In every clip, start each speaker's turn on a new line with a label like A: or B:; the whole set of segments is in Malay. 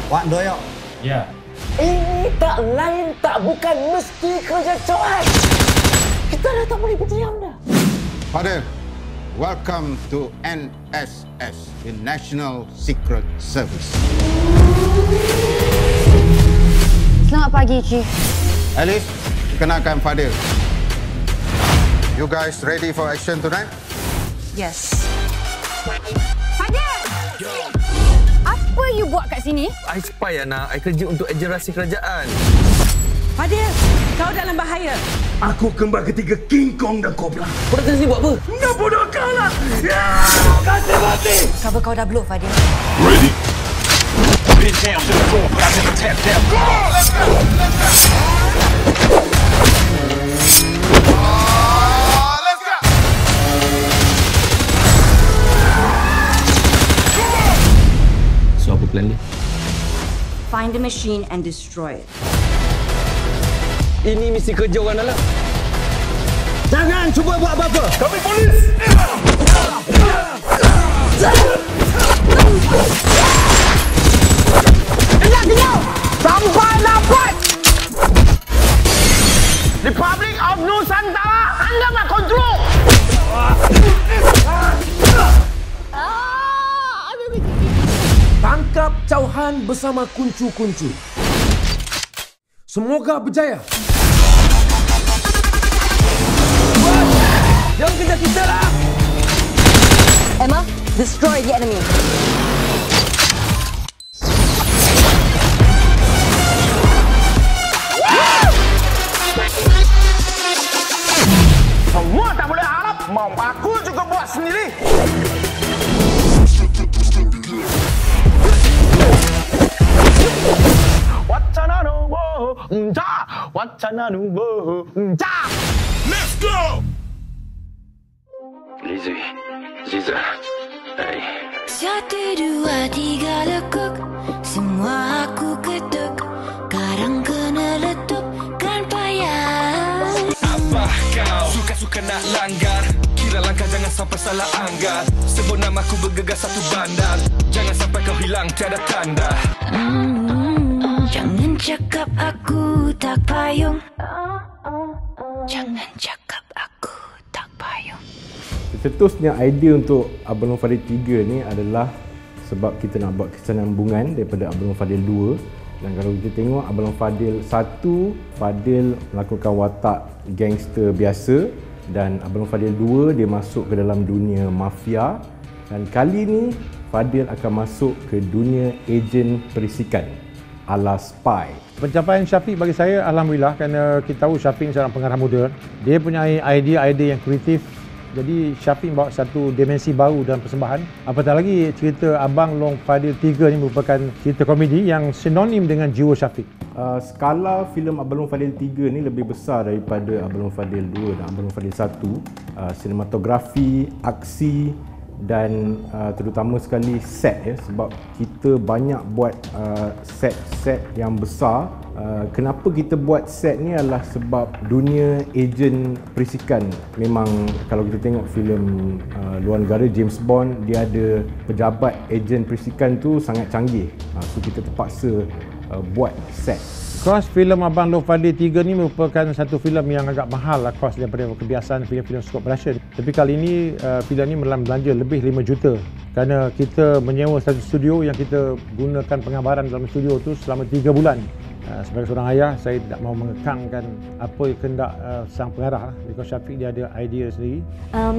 A: Wak Doyok.
B: Ya.
C: Ini tak lain tak bukan mesti kerja Johan. Kita dah tak boleh berdiam dah.
A: Fadil, welcome to NSS, the National Secret Service.
D: Selamat pagi, Chief.
A: Alice, kenalkan Fadil. You guys ready for action tonight?
D: Yes. Fadil! Apa you buat kat sini?
E: I spy, anak. I kerja untuk ejen rahsia kerajaan.
F: Fadil, kau dalam bahaya.
G: Aku kembar ketiga King Kong dan Cobra.
E: Kau datang sini buat apa?
G: Nak bodoh kau lah! Ya! Kasih mati!
D: Cover kau dah blow, Fadil.
G: Ready? Pin down to the floor, but I never tap down. Go! Let's go! Let's go! Let's go!
E: So, apa plan dia?
F: Find the machine and destroy it.
E: Ini misi kerja orang dalam.
G: Jangan cuba buat apa-apa! Kami polis!
C: Kenyap! Sampai dapat! Republic of Nusantara, anda nak kontrol!
H: Tangkap Johan bersama kuncu-kuncu. Semoga berjaya.
E: Jangan kejar kita lah!
D: Emma, destroy the enemy.
C: Semua tak boleh harap, mau aku juga buat sendiri. Wacana nubo, wacana nubo,
G: Let's go!
E: Lizzie, Ziza, hey.
I: 1, 2, 3 lekuk, semua aku ketuk, kadang kena letup, kan payah.
E: Apa kau suka-suka nak langgar? Kira langkah jangan sampai salah anggar. Sebut namaku bergegas satu bandar. Jangan sampai kau hilang tiada tanda.
I: Jangan cakap aku tak payung. Jangan cakap aku tak payung.
J: Cetusnya idea untuk Abang Long Fadil 3 ni adalah sebab kita nak buat kesinambungan daripada Abang Long Fadil 2. Dan kalau kita tengok Abang Long Fadil 1, Fadil melakukan watak gangster biasa, dan Abang Long Fadil 2 dia masuk ke dalam dunia mafia, dan kali ni Fadil akan masuk ke dunia ejen perisikan ala spy.
K: Pencapaian Syafiq bagi saya alhamdulillah, kerana kita tahu Syafiq seorang pengarah muda. Dia punya idea-idea yang kreatif. Jadi Syafiq bawa satu dimensi baru dalam persembahan. Apatah lagi cerita Abang Long Fadil 3 ni merupakan cerita komedi yang sinonim dengan jiwa Syafiq.
J: Skala filem Abang Long Fadil 3 ni lebih besar daripada Abang Long Fadil 2 dan Abang Long Fadil 1. Sinematografi, aksi dan terutama sekali set ya, sebab kita banyak buat set-set yang besar. Kenapa kita buat set ni adalah sebab dunia ejen perisikan, memang kalau kita tengok filem luar negara James Bond, dia ada pejabat ejen perisikan tu sangat canggih. So kita terpaksa buat set.
K: Kos filem Abang Long Fadil 3 ni merupakan satu filem yang agak mahal lah kos daripada kebiasaan filem-filem skop production. Tapi kali ini filem ni belanja lebih 5 juta kerana kita menyewa satu studio yang kita gunakan penggambaran dalam studio tu selama 3 bulan. Sebagai seorang ayah, saya tidak mahu mengekangkan apa kehendak sang pengarah. Because Syafiq dia ada idea sendiri.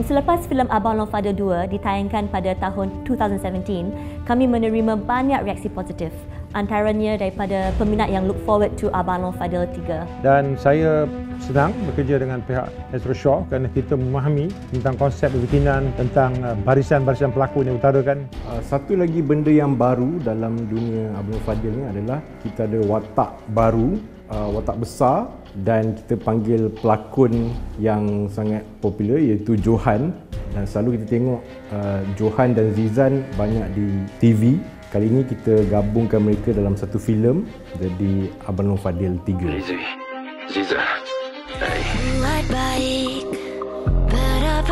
L: Selepas filem Abang Long Fadil 2 ditayangkan pada tahun 2017, kami menerima banyak reaksi positif. Antaranya daripada peminat yang look forward to Abang Long Fadil 3.
K: Dan saya senang bekerja dengan pihak Astro Shaw kerana kita memahami tentang konsep berbikinan, tentang barisan-barisan pelakon yang utarakan.
J: Satu lagi benda yang baru dalam dunia Abang Long Fadil ni adalah kita ada watak baru, watak besar, dan kita panggil pelakon yang sangat popular iaitu Johan. Dan selalu kita tengok Johan dan Zizan banyak di TV. Kali ini kita gabungkan mereka dalam satu filem, jadi Abang Long Fadil 3.
E: Lizzie, Ziza, hey.
I: Buat baik, pada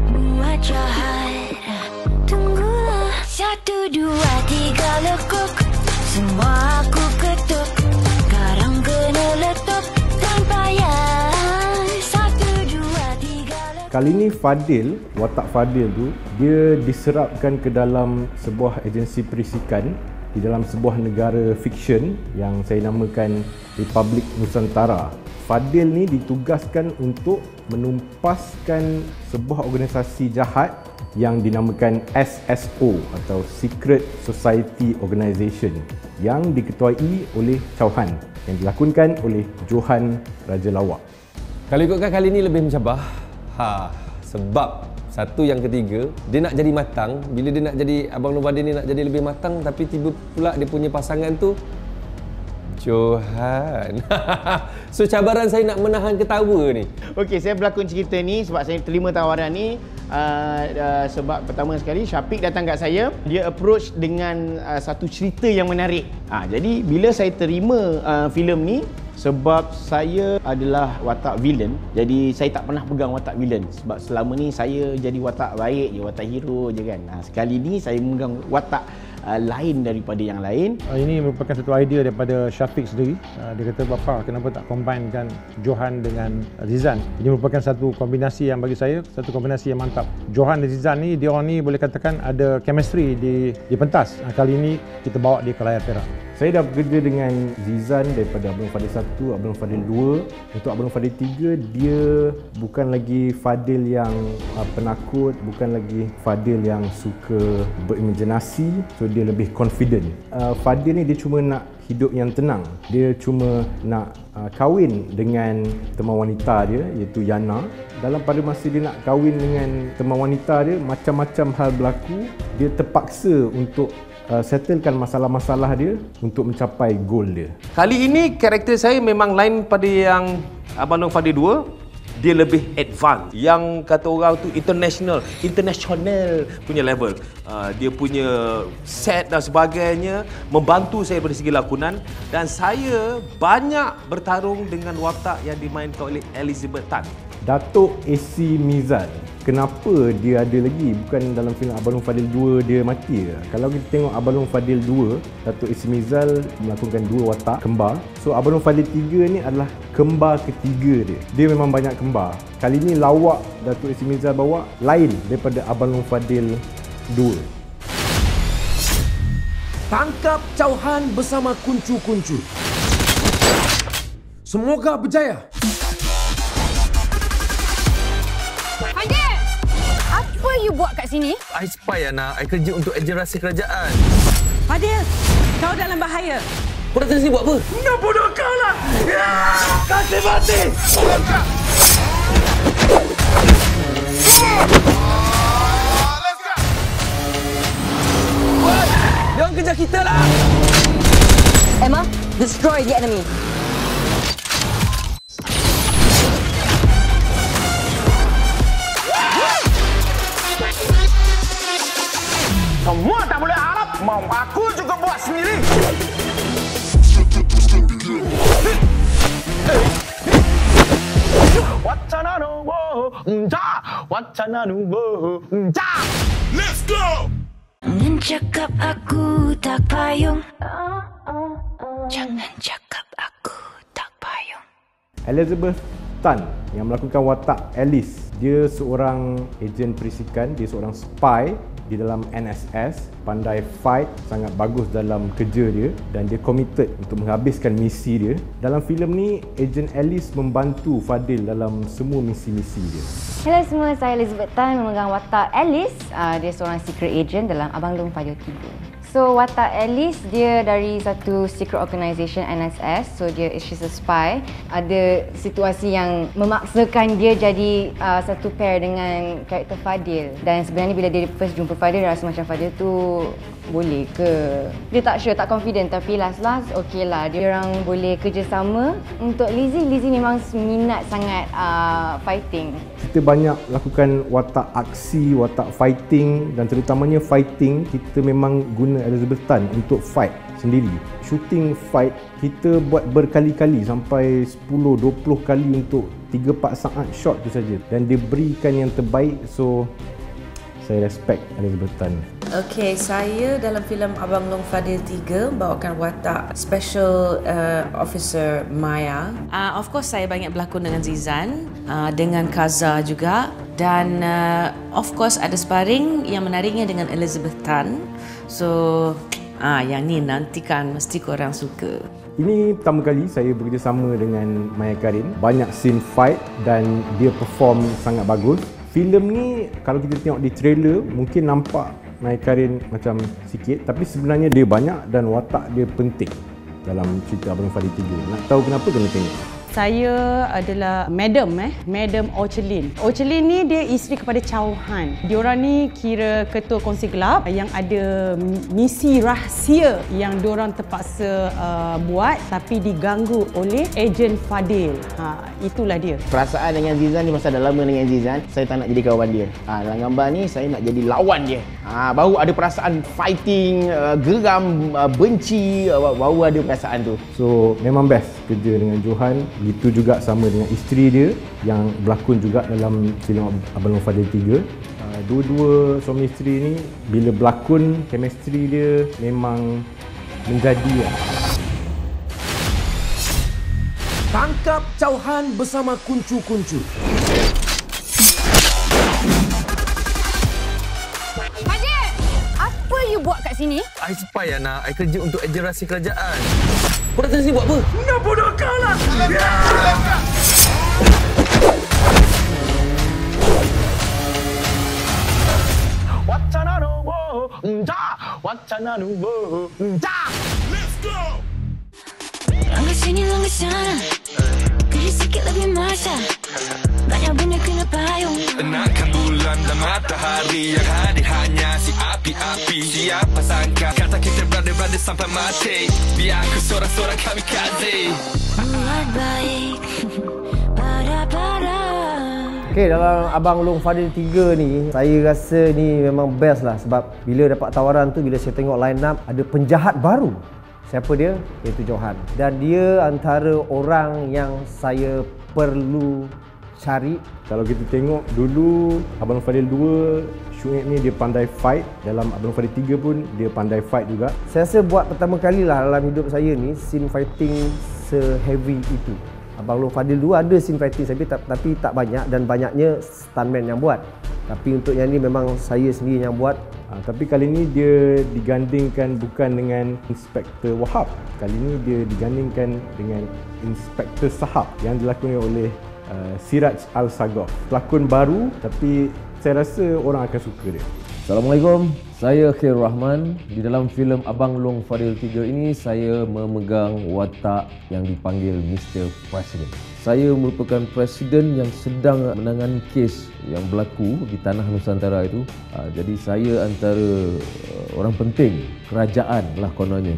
I: buat jahat, tunggulah 1, 2, 3 lekuk. Semua aku ketuk, sekarang kena letup. Tak payah 1, 2, 3
J: Kali ni Fadil, watak Fadil tu, dia diserapkan ke dalam sebuah agensi perisikan di dalam sebuah negara fiksyen yang saya namakan Republik Nusantara. Fadil ni ditugaskan untuk menumpaskan sebuah organisasi jahat yang dinamakan SSO atau Secret Society Organisation yang diketuai oleh Chow Han yang dilakonkan oleh Johan Raja Lawak.
B: Kalau ikutkan kali ni lebih mencabar. Sebab satu yang ketiga, dia nak jadi matang. Bila dia nak jadi Abang Long Fadil ni nak jadi lebih matang, tapi tiba pula dia punya pasangan tu Johan. So cabaran saya nak menahan ketawa ni.
M: Okey, saya berlakon cerita ni sebab saya terima tawaran ni. Sebab pertama sekali Syafiq datang kat saya, dia approach dengan satu cerita yang menarik. Jadi bila saya terima filem ni, sebab saya adalah watak villain, jadi saya tak pernah pegang watak villain. Sebab selama ni saya jadi watak baik je, watak hero je kan. Sekali ni saya memegang watak lain daripada yang lain.
K: Ini merupakan satu idea daripada Syafiq sendiri. Dia kata, bapa kenapa tak combinekan Johan dengan Zizan. Ini merupakan satu kombinasi yang bagi saya, satu kombinasi yang mantap. Johan dan Zizan ni, dia orang ni boleh katakan ada chemistry di pentas. Kali ini kita bawa dia ke layar perak.
J: Saya dah bekerja dengan Zizan daripada Abang Long Fadil 1, Abang Long Fadil 2. Untuk Abang Long Fadil 3, dia bukan lagi Fadil yang penakut, bukan lagi Fadil yang suka berimajinasi. So dia lebih confident. Fadil ni dia cuma nak hidup yang tenang. Dia cuma nak kahwin dengan teman wanita dia iaitu Yana. Pada masa dia nak kahwin dengan teman wanita dia, macam-macam hal berlaku. Dia terpaksa untuk settlekan masalah-masalah dia untuk mencapai goal dia.
H: Kali ini karakter saya memang lain pada yang Abang Long Fadil 2. Dia lebih advance. Yang kata orang tu international punya level. Dia punya set dan sebagainya membantu saya dari segi lakonan, dan saya banyak bertarung dengan watak yang dimainkan oleh Elizabeth Tan.
J: Datuk AC Mizal, kenapa dia ada lagi? Bukan dalam filem Abang Long Fadil 2 dia mati ke? Kalau kita tengok Abang Long Fadil 2, Datuk AC Mizal melakukan 2 watak kembar. So Abang Long Fadil 3 ni adalah kembar ketiga dia. Dia memang banyak kembar. Kali ni lawak Datuk AC Mizal bawa lain daripada Abang Long Fadil 2.
H: Tangkap Chow Han bersama kuncu-kuncu. Semoga berjaya.
D: Fadil! Apa you buat kat sini?
B: I spy, Ana. I kerja untuk ejen rahsia kerajaan.
F: Fadil, kau dalam bahaya.
B: Kau datang sini buat apa?
H: Nak bunuh kau lah! Ya! Kasih mati!
B: Jangan kejar kita lah!
D: Emma, destroy the enemy.
M: Semua tak boleh harap, mau aku juga buat sendiri.
I: Let's go! Jangan cakap aku tak payung. Jangan cakap aku tak payung.
J: Elizabeth Tan yang melakukan watak Alice. Dia seorang ejen perisikan, dia seorang spy di dalam NSS, pandai fight, sangat bagus dalam kerja dia dan dia committed untuk menghabiskan misi dia. Dalam filem ni, ejen Alice membantu Fadil dalam semua misi-misi dia.
N: Hello semua, saya Elizabeth Tan memegang watak Alice. Dia seorang secret agent dalam Abang Long Fadil 3. So watak Alice dia dari satu secret organisation NSS. So she's a spy. Ada situasi yang memaksakan dia jadi satu pair dengan karakter Fadil. Dan sebenarnya bila dia first jumpa Fadil, dia rasa macam Fadil tu boleh ke? Dia tak sure, tak confident. Tapi last okey lah, dia orang boleh kerjasama. Untuk Lizzie memang minat sangat fighting.
J: Kita banyak lakukan watak aksi, watak fighting dan terutamanya fighting, kita memang guna Elizabeth Tan untuk fight sendiri. Shooting fight kita buat berkali-kali sampai 10-20 kali untuk 3-4 saat shot tu saja dan dia berikan yang terbaik. So saya respect Elizabeth Tan.
F: Okay, saya dalam filem Abang Long Fadil 3 bawakan watak Special Officer Maya. Of course, saya banyak berlakon dengan Zizan, dengan Kaza juga. Dan of course ada sparring yang menariknya dengan Elizabeth Tan. So, yang ni nantikan, mesti korang suka.
J: Ini pertama kali saya bekerjasama dengan Maya Karin. Banyak scene fight dan dia perform sangat bagus. Filem ni kalau kita tengok di trailer mungkin nampak Maya Karin macam sikit, tapi sebenarnya dia banyak dan watak dia penting dalam cerita Abang Long Fadil 3. Nak tahu kenapa, kena tengok.
F: Saya adalah Madam Ochelin. Ochelin ni dia isteri kepada Chow Han. Diorang ni kira ketua kongsi gelap yang ada misi rahsia yang diorang terpaksa buat tapi diganggu oleh ejen Fadil. Itulah dia.
M: Perasaan dengan Zizan ni, masa dah lama dengan Zizan, saya tak nak jadi kawan dia. Dalam gambar ni saya nak jadi lawan dia. Baru ada perasaan fighting, geram, benci, baru ada perasaan tu.
J: So memang best kerja dengan Johan. Itu juga sama dengan isteri dia yang berlakon juga dalam filem Abang Long Fadil 3. Dua-dua suami isteri ni bila berlakon, chemistry dia memang menjadi.
O: Tangkap Chow Han bersama kuncu-kuncu.
D: Fadil, apa you buat kat sini?
P: I spy anak. I kerja untuk ejen rahsia kerajaan. Kau datang sini buat apa?
O: Nak bodoh kau lah!
C: Wacana nubo, wacana nubo,
G: Let's go!
I: Langkah sini, langkah sana, kerja sikit lebih masa. Banyak benda kena payung.
E: Enakkan bulan dan matahari yang hadir hanya si api-api. Siapa sangka kata kita brother-brother sampai mati. Biar aku seorang-seorang kamikaze.
I: Buat baik pada.
B: Okay, dalam Abang Long Fadil 3 ni, saya rasa ni memang best lah. Sebab bila dapat tawaran tu, bila saya tengok line up, ada penjahat baru. Siapa dia? Iaitu Johan. Dan dia antara orang yang saya perlu cari.
J: Kalau kita tengok dulu Abang Long Fadil 2, Syuib ni dia pandai fight. Dalam Abang Long Fadil 3 pun dia pandai fight juga.
B: Saya rasa buat pertama kali lah dalam hidup saya ni scene fighting se-heavy itu. Abang Long Fadil 2 ada scene fighting tapi tak banyak, dan banyaknya stuntman yang buat. Tapi untuk yang ni memang saya sendiri yang buat.
J: Tapi kali ni dia digandingkan bukan dengan Inspektor Wahab. Kali ni dia digandingkan dengan Inspektor Sahab yang dilakoni oleh Siraj Al-Sagof. Pelakon baru tapi saya rasa orang akan suka dia.
B: Assalamualaikum, saya Khairul Rahman. Di dalam filem Abang Long Fadil 3 ini saya memegang watak yang dipanggil Mr. President. Saya merupakan presiden yang sedang menangani kes yang berlaku di tanah Nusantara itu. Jadi saya antara orang penting kerajaan lah kononnya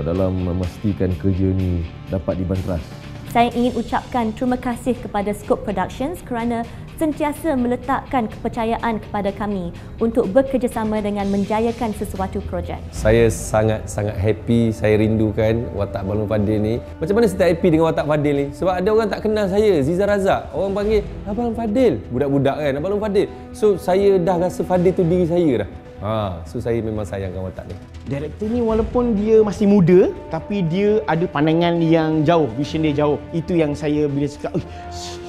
B: dalam memastikan kerja ini dapat dibanteras.
L: Saya ingin ucapkan terima kasih kepada Scope Productions kerana sentiasa meletakkan kepercayaan kepada kami untuk bekerjasama dengan menjayakan sesuatu projek.
B: Saya sangat happy, saya rindukan watak Abang Long Fadil ni. Macam mana saya tak happy dengan watak Fadil ni? Sebab ada orang tak kenal saya, Ziza Razak. Orang panggil Abang Long Fadil, budak-budak kan, Abang Long Fadil. So saya dah rasa Fadil tu diri saya dah. So saya memang sayangkan watak ni.
M: Director ni walaupun dia masih muda, tapi dia ada pandangan yang jauh, vision dia jauh. Itu yang saya bila cakap,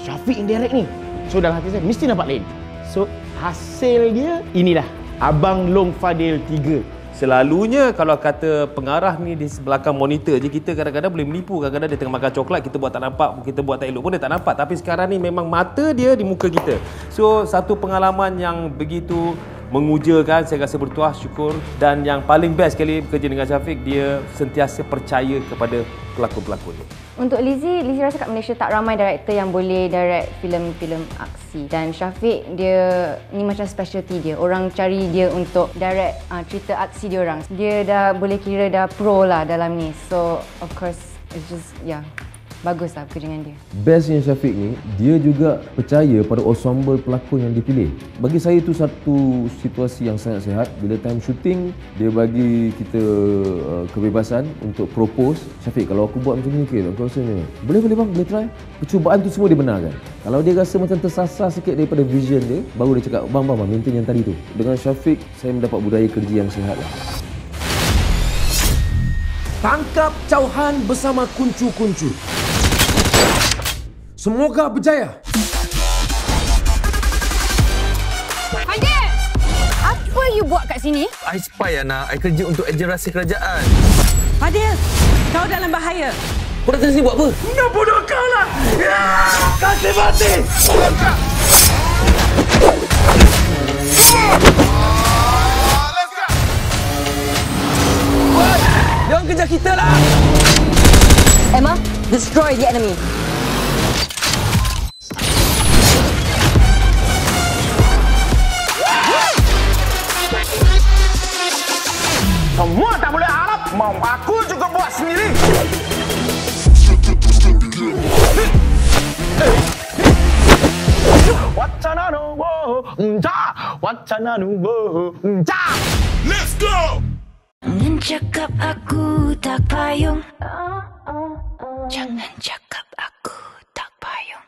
M: Syafiq yang direct ni. So dalam hati saya, mesti nampak lain. So hasil dia inilah, Abang Long Fadil 3.
H: Selalunya kalau kata pengarah ni di belakang monitor je, kita kadang-kadang boleh menipu. Kadang-kadang dia tengah makan coklat, kita buat tak nampak, kita buat tak elok pun dia tak nampak. Tapi sekarang ni memang mata dia di muka kita. So satu pengalaman yang begitu mengujakan, saya rasa bertuah syukur. Dan yang paling best sekali bekerja dengan Syafiq, dia sentiasa percaya kepada pelakon-pelakon dia.
N: Untuk Lizzie rasa kat Malaysia tak ramai director yang boleh direct filem-filem aksi. Dan Syafiq, dia ni macam specialty dia. Orang cari dia untuk direct cerita aksi dia orang. Dia dah boleh kira dah pro lah dalam ni. So of course it's just baguslah bekerja dengan dia.
B: Bestnya Syafiq ni, dia juga percaya pada ensemble pelakon yang dipilih. Bagi saya itu satu situasi yang sangat sihat. Bila time shooting, dia bagi kita kebebasan untuk propose. Syafiq, kalau aku buat macam ni, okay, aku rasa ni. Boleh bang, boleh try. Percubaan tu semua dibenarkan. Kalau dia rasa macam tersasar sikit daripada vision dia, baru dia cakap, bang, maintain yang tadi tu. Dengan Syafiq, saya mendapat budaya kerja yang sihat lah.
O: Tangkap jauhan bersama kuncu-kuncu. Semoga berjaya.
D: Fadil! Apa you buat kat sini?
P: I spy, Ana. I kerja untuk ejen rahsia kerajaan.
F: Fadil, kau dalam bahaya.
P: Kau datang sini buat apa?
O: Nak bunuh kau lah! Ya! Kasih mati!
P: Jangan kejar kita lah!
Q: Emma, destroy the enemy.
O: Semua tak boleh harap, mau aku juga buat sendiri. Wacana nuwo, wacana nuwo, let's go.
I: Jangan cakap aku tak payung. Jangan cakap aku tak payung.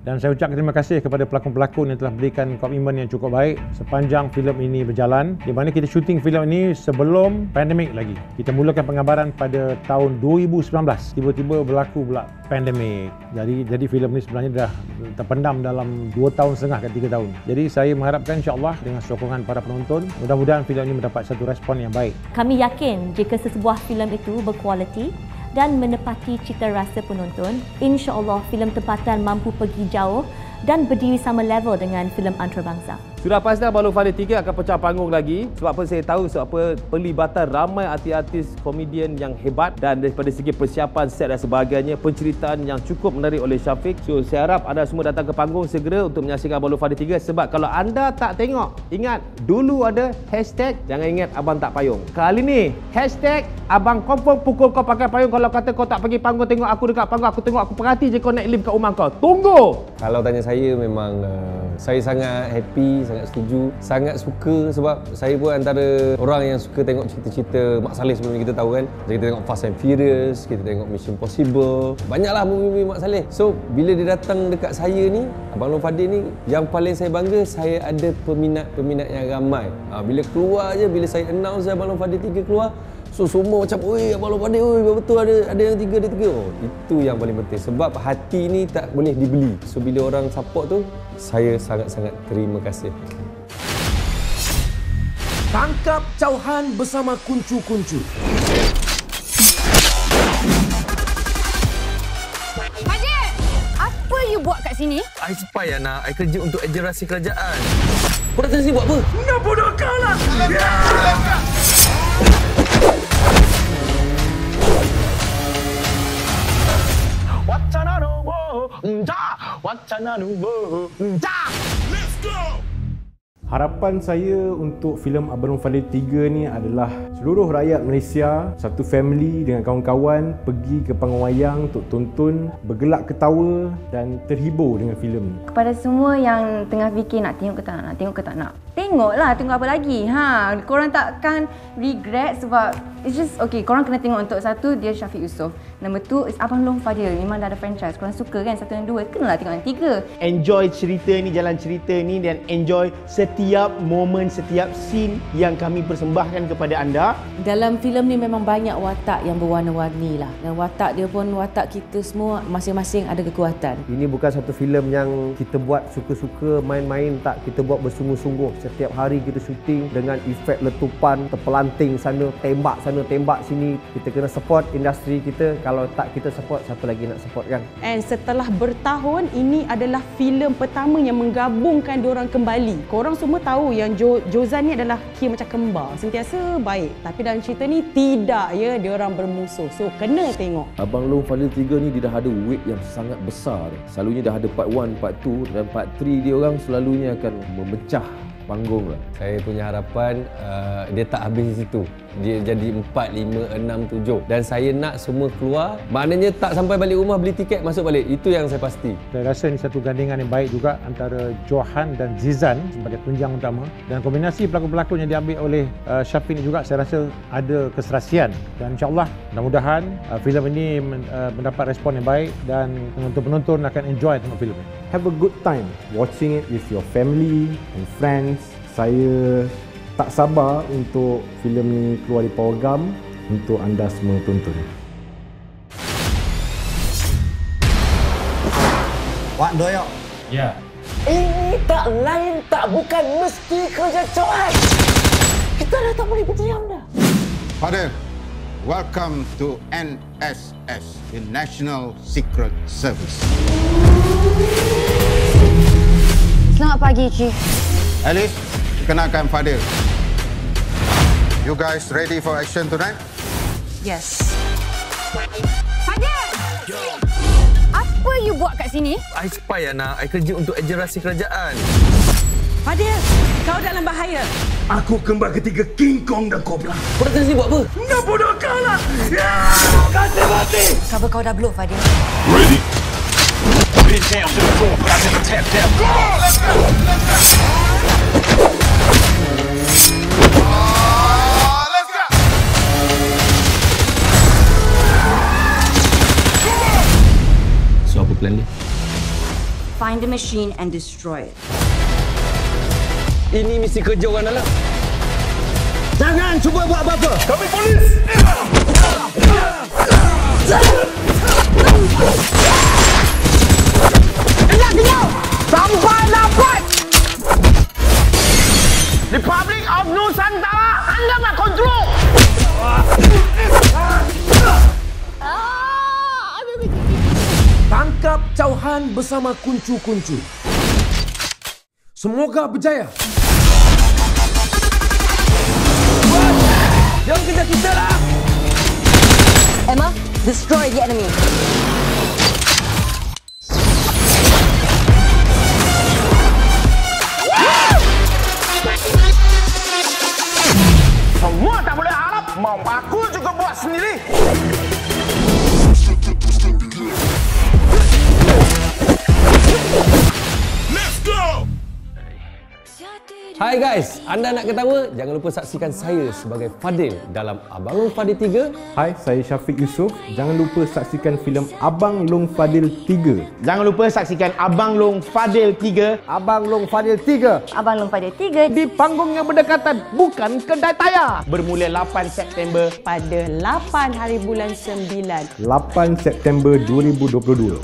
K: Dan saya ucapkan terima kasih kepada pelakon-pelakon yang telah berikan komitmen yang cukup baik sepanjang filem ini berjalan. Di mana kita syuting filem ini sebelum pandemik lagi. Kita mulakan penggambaran pada tahun 2019. Tiba-tiba berlaku pula pandemik. Jadi filem ini sebenarnya dah terpendam dalam 2 tahun setengah ke 3 tahun. Jadi saya mengharapkan insya-Allah dengan sokongan para penonton, mudah-mudahan filem ini mendapat satu respon yang baik.
L: Kami yakin jika sesebuah filem itu berkualiti dan menepati cita rasa penonton, insya-Allah filem tempatan mampu pergi jauh dan berdiri sama level dengan filem antarabangsa.
H: Sudah pasti Abang Long Fadil 3 akan pecah panggung lagi. Sebab apa saya tahu, sebab apa pelibatan ramai artis-artis komedian yang hebat dan daripada segi persiapan set dan sebagainya, penceritaan yang cukup menarik oleh Syafiq. So saya harap anda semua datang ke panggung segera untuk menyaksikan Abang Long Fadil 3. Sebab kalau anda tak tengok, ingat dulu ada hashtag jangan ingat abang tak payung. Kali ni hashtag abang confirm pukul kau pakai payung. Kalau kata kau tak pergi panggung, tengok aku dekat panggung, aku tengok, aku perhati je kau naik lift kat rumah kau. Tunggu!
B: Kalau tanya saya, memang saya sangat happy, sangat setuju, sangat suka sebab saya pun antara orang yang suka tengok cerita-cerita Mak Saleh sebelum ni, kita tahu kan. Kita tengok Fast and Furious, kita tengok Mission Impossible, banyaklah movie-movie Mak Saleh. So bila dia datang dekat saya ni, Abang Long Fadil ni, yang paling saya bangga, saya ada peminat-peminat yang ramai. Bila keluar je, bila saya announce Abang Long Fadil 3 keluar, so semua macam, oi Abang Long Fadil, oi betul ada yang 3, ada 3. Oh, itu yang paling penting sebab hati ni tak boleh dibeli. So bila orang support tu, saya sangat-sangat terima kasih.
O: Tangkap jauhan bersama kuncu-kuncu.
D: Fadil! Apa you buat kat sini?
P: I spy, Ana. I kerja untuk ejen rahsia kerajaan. Kau datang sini buat apa?
O: Nak bunuh kau lah! Wacana nuwo, wacana nuwo, let's go.
J: Harapan saya untuk filem Abang Long Fadil 3 ni adalah seluruh rakyat Malaysia, satu family dengan kawan-kawan pergi ke panggung wayang untuk tonton, bergelak ketawa dan terhibur dengan filem ni.
N: Kepada semua yang tengah fikir nak tengok ke tak nak, tengok ke tak nak, tengoklah, tengok apa lagi. Korang takkan regret sebab it's just okay, korang kena tengok. Untuk satu, dia Syafiq Yusof. Nombor 2 is Abang Long Fadil. Memang dah ada franchise. Korang suka kan 1 dan 2, kenalah tengok yang 3.
M: Enjoy cerita ni, jalan cerita ni dan enjoy setiap momen, setiap scene yang kami persembahkan kepada anda.
F: Dalam filem ni memang banyak watak yang berwarna-warni lah. Dan watak dia pun, watak kita semua masing-masing ada kekuatan.
R: Ini bukan satu filem yang kita buat suka-suka, main-main, tak. Kita buat bersungguh-sungguh. Setiap hari kita syuting dengan efek letupan, terpelanting sana, tembak sana, tembak sini. Kita kena support industri kita. Kalau tak kita support, siapa lagi nak support kan?
S: And setelah bertahun, ini adalah filem pertama yang menggabungkan diorang kembali. Korang semua tahu yang Jozan ni adalah kira macam kembar, sentiasa baik. Tapi dalam cerita ni tidak ya, diorang bermusuh. So kena tengok.
B: Abang Long Fadil 3 ni dia dah ada weight yang sangat besar. Selalunya dah ada part 1, part 2 dan part 3 dia orang selalunya akan memecah panggung lah. Saya punya harapan dia tak habis di situ. Dia jadi 4, 5, 6, 7 dan saya nak semua keluar. Maknanya tak sampai balik rumah beli tiket masuk balik. Itu yang saya pasti.
K: Saya rasa ini satu gandingan yang baik juga antara Johan dan Zizan sebagai tunjang utama, dan kombinasi pelakon-pelakon yang diambil oleh Syafiq ini juga saya rasa ada keserasian, dan insyaAllah mudah-mudahan filem ini mendapat respon yang baik dan penonton-penonton akan enjoy tengok filem ini.
J: Have a good time watching it with your family and friends. Saya tak sabar untuk filem ni keluar di Pawagam untuk anda semua tonton.
A: Wak Doyok.
C: Ya. Ini tak lain tak bukan mesti kerja Johan. Kita dah tak boleh berdiam dah.
A: Fadil, welcome to NSS, the National Secret Service.
N: Selamat pagi, Chief.
A: Alice, kenalkan Fadil. You guys ready for action tonight?
D: Yes. Fadil! Apa you buat kat sini?
P: I spy, anak. I kerja untuk ejen rahsia kerajaan.
S: Fadil, kau dalam bahaya.
G: Aku kembar ketiga King Kong dan Cobra.
P: Kau datang sini buat apa?
G: Nak bodoh kau lah! Kasih mati!
Q: Cover kau dah blow, Fadil.
G: Ready? Pin down to the floor, but I never tap down. Go! Let's go! Let's go!
P: So, apa plan dia?
Q: Find the machine and destroy it.
P: Ini misi kerja orang dalam.
G: Jangan cuba buat apa-apa. Kami polis!
O: Kenyal! Sampai dapat! Republic of Nusantara, anda nak kontrol!
H: Tangkap Johan bersama kuncu-kuncu. Semoga berjaya.
P: Jangan kejar kita lah!
Q: Emma, destroy the enemy.
O: Semua tak boleh harap, mau aku juga buat sendiri.
G: Let's go!
B: Hai guys, anda nak ketawa? Jangan lupa saksikan saya sebagai Fadil dalam Abang Long Fadil 3.
J: Hai, saya Syafiq Yusof. Jangan lupa saksikan filem Abang Long Fadil 3.
M: Jangan lupa saksikan Abang Long Fadil 3.
R: Abang Long Fadil 3.
N: Abang Long Fadil 3
O: Di panggung yang berdekatan, bukan kedai tayar.
M: Bermula 8 September
S: Pada 8 hari bulan 9.
J: 8 September 2022.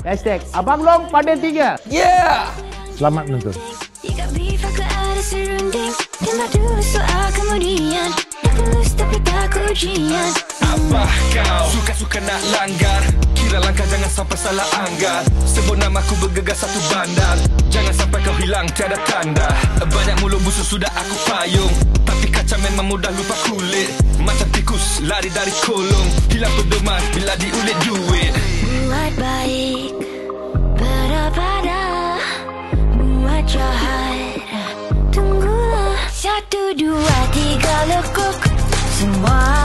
O: #Abang Long Fadil 3.
P: Yeah!
K: Selamat menonton.
I: Jika beef aku ada serunding, tembak dulu soal kemudian. Tak tulus tapi tak ujian.
E: Apa kau suka-suka nak langgar? Kira langkah jangan sampai salah anggar. Sebut namaku bergegas satu bandar. Jangan sampai kau hilang tiada tanda. Banyak mulut busuk sudah aku payung, tapi kaca memang mudah lupa kulit. Macam tikus lari dari kolong, hilang pedoman bila diulit duit.
I: Buat baik, pada-pada. Buat jahat, tunggulah 1, 2, 3 lekuk. Semua